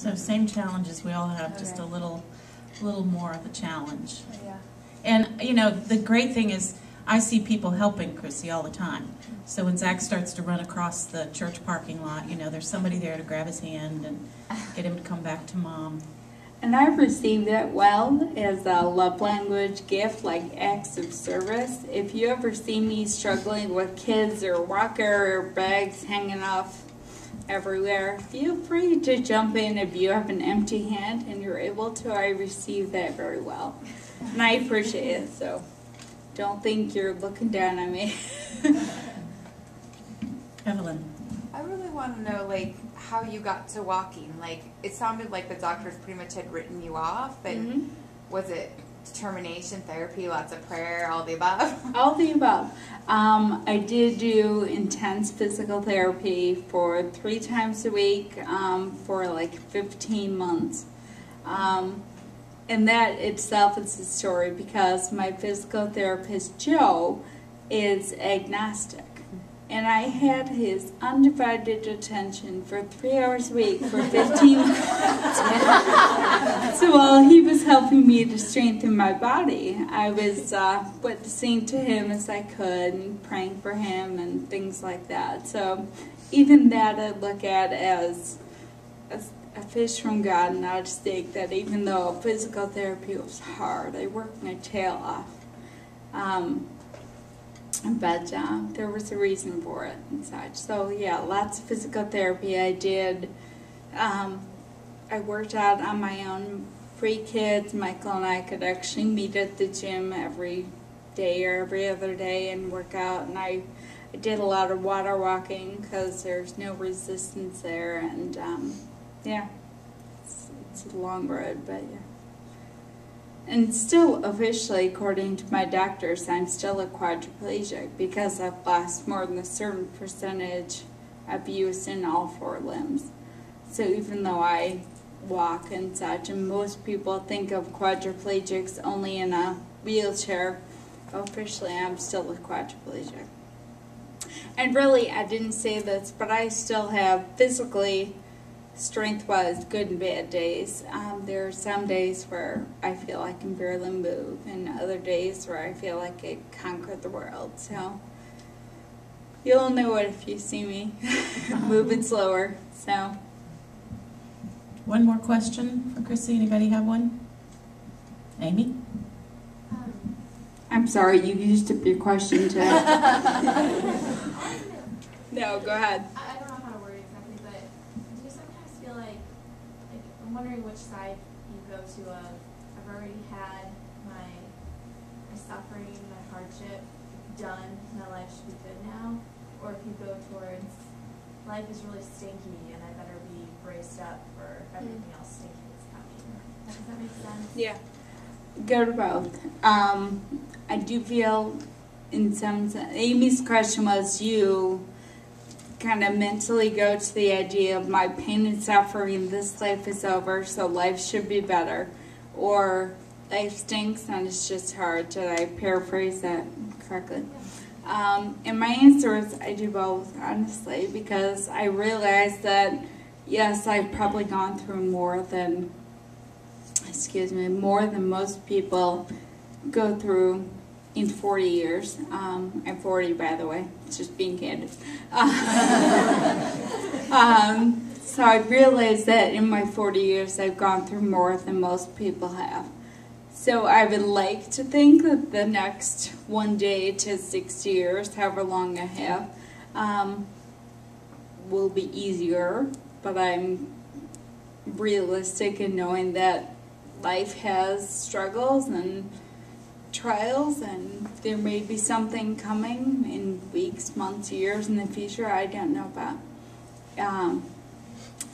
So same challenges we all have, just a little more of a challenge. Yeah. And you know, the great thing is I see people helping Chrissy all the time. So when Zach starts to run across the church parking lot, you know, there's somebody there to grab his hand and get him to come back to Mom. And I've received it well as a love language gift, like acts of service. If you ever see me struggling with kids or walker or bags hanging off everywhere, feel free to jump in if you have an empty hand and you're able to. I receive that very well. And I appreciate it, so don't think you're looking down on me. Evelyn. I really want to know, like, how you got to walking. Like, it sounded like the doctors pretty much had written you off, but was it determination, therapy, lots of prayer, all the above? All the above. I did do intense physical therapy for 3 times a week for like 15 months. And that itself is a story because my physical therapist, Joe, is agnostic. And I had his undivided attention for 3 hours a week for 15 months. So while he was helping me to strengthen my body, I was witnessing to him as I could and praying for him and things like that. So even that I look at as a fish from God, not a steak, that even though physical therapy was hard, I worked my tail off. But there was a reason for it and such. So yeah, lots of physical therapy I did. I worked out on my own. Pre-kids, Michael and I could actually meet at the gym every day or every other day and work out. And I did a lot of water walking because there's no resistance there. And yeah, it's a long road, but yeah. And still, officially, according to my doctors, I'm still a quadriplegic because I've lost more than a certain percentage of use in all 4 limbs. So even though I walk and such, and most people think of quadriplegics only in a wheelchair, officially I'm still a quadriplegic. And really, I didn't say this, but I still have physically, strength-wise, good and bad days. There are some days where I feel I can barely move, and other days where I feel like I conquered the world. So you'll know it if you see me moving slower. So One more question for Chrissy. Anybody have one? Amy? I'm sorry, you used up your question too. No, go ahead. I don't know how to word it exactly, but do you sometimes feel like I'm wondering which side you go to of, I've already had my suffering, my hardship done, my life should be good now, or if you go towards life is really stinky and I better be braced up for everything else stinky that's coming. Does that make sense? Yeah. Go to both. I do feel in some sense, Amy's question was you kind of mentally go to the idea of my pain and suffering, this life is over, so life should be better. Or life stinks and it's just hard. Did I paraphrase that correctly? And my answer is I do both, honestly, because I realize that, yes, I've probably gone through more than most people go through in 40 years. I'm 40, by the way, just being candid. So I realized that in my 40 years I've gone through more than most people have. So I would like to think that the next 1 day to 60 years, however long I have, will be easier, but I'm realistic in knowing that life has struggles and trials, and there may be something coming in weeks, months, years in the future I don't know about.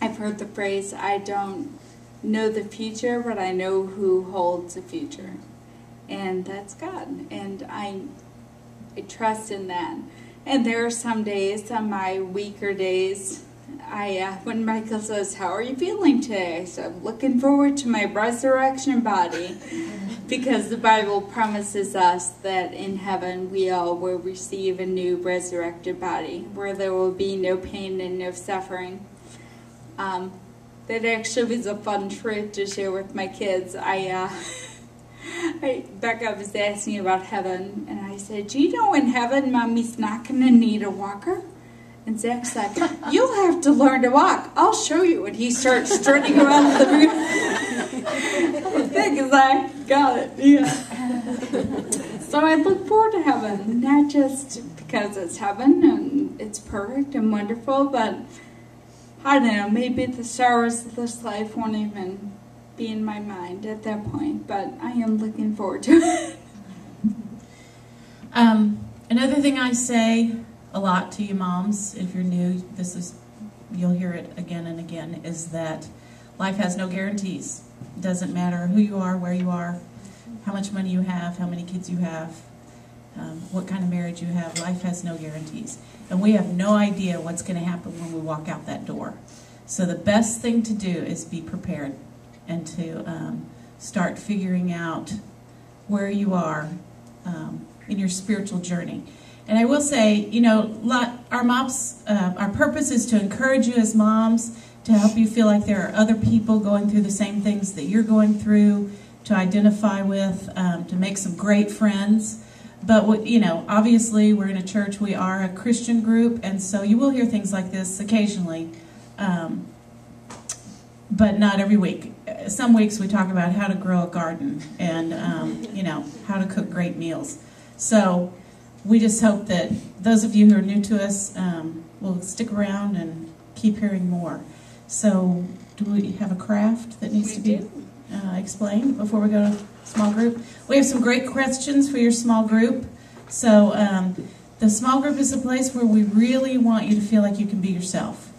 I've heard the phrase, I don't know the future, but I know who holds the future. And that's God. And I trust in that. And there are some days, on my weaker days, when Michael says, how are you feeling today? So I'm looking forward to my resurrection body. Because the Bible promises us that in heaven we all will receive a new resurrected body where there will be no pain and no suffering. that actually was a fun trip to share with my kids. Becca was asking about heaven, and I said, "Do you know in heaven, Mommy's not going to need a walker?" And Zach's like, "You'll have to learn to walk. I'll show you." And he starts strutting around the room. The thing is, I got it. Yeah. So I look forward to heaven, not just because it's heaven and it's perfect and wonderful, but I don't know, maybe the sorrows of this life won't even be in my mind at that point, but I am looking forward to it. Another thing I say a lot to you moms, if you're new, you'll hear it again and again, is that life has no guarantees. It doesn't matter who you are, where you are, how much money you have, how many kids you have, what kind of marriage you have. Life has no guarantees. And we have no idea what's going to happen when we walk out that door. So the best thing to do is be prepared and to start figuring out where you are in your spiritual journey. And I will say, you know, our moms, our purpose is to encourage you as moms, to help you feel like there are other people going through the same things that you're going through, to identify with, to make some great friends. But, you know, obviously we're in a church, we are a Christian group, and so you will hear things like this occasionally, but not every week. Some weeks we talk about how to grow a garden and, you know, how to cook great meals. So we just hope that those of you who are new to us will stick around and keep hearing more. So do we have a craft that needs to be explained before we go to small group? We have some great questions for your small group. So the small group is a place where we really want you to feel like you can be yourself.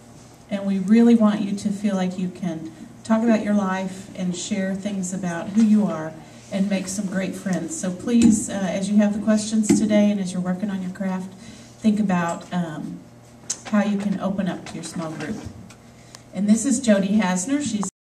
And we really want you to feel like you can talk about your life and share things about who you are and make some great friends. So please, as you have the questions today and as you're working on your craft, think about how you can open up to your small group. And this is Jody Hasner. She's